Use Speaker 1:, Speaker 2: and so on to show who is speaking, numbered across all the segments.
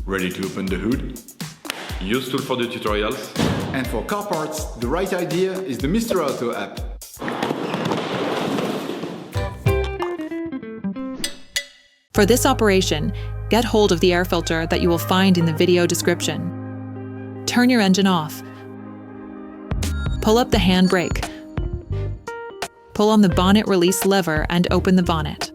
Speaker 1: Ready to open the hood? Usetool for the tutorials.
Speaker 2: And for car parts, the right idea is the Mr. Auto app.
Speaker 3: For this operation, get hold of the air filter that you will find in the video description. Turn your engine off. Pull up the handbrake. Pull on the bonnet release lever and open the bonnet.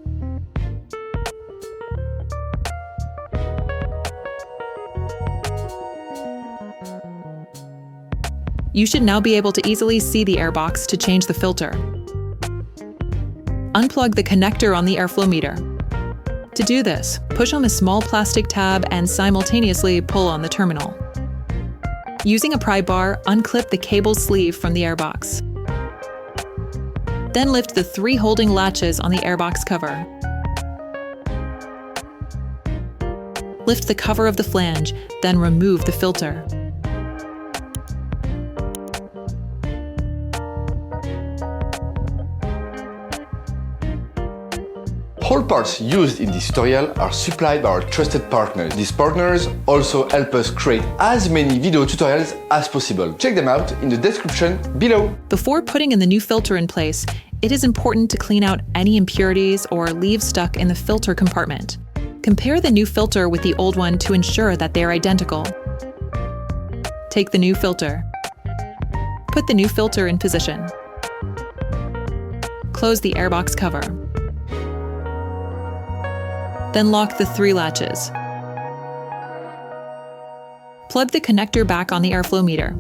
Speaker 3: You should now be able to easily see the airbox to change the filter. Unplug the connector on the airflow meter. To do this, push on the small plastic tab and simultaneously pull on the terminal. Using a pry bar, unclip the cable sleeve from the airbox. Then lift the 3 holding latches on the airbox cover. Lift the cover of the flange, then remove the filter.
Speaker 4: All parts used in this tutorial are supplied by our trusted partners. These partners also help us create as many video tutorials as possible. Check them out in the description below.
Speaker 3: Before putting in the new filter in place, it is important to clean out any impurities or leaves stuck in the filter compartment. Compare the new filter with the old one to ensure that they are identical. Take the new filter. Put the new filter in position. Close the airbox cover. Then lock the 3 latches. Plug the connector back on the airflow meter.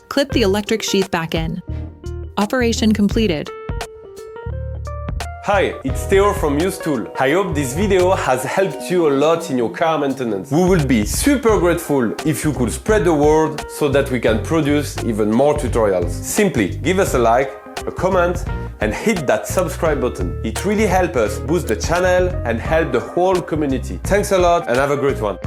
Speaker 3: Clip the electric sheath back in. Operation completed.
Speaker 5: Hi, it's Theo from Usetool. I hope this video has helped you a lot in your car maintenance. We would be super grateful if you could spread the word so that we can produce even more tutorials. Simply give us a like, a comment, and hit that subscribe button. It really helps us boost the channel and help the whole community. Thanks a lot and have a great one.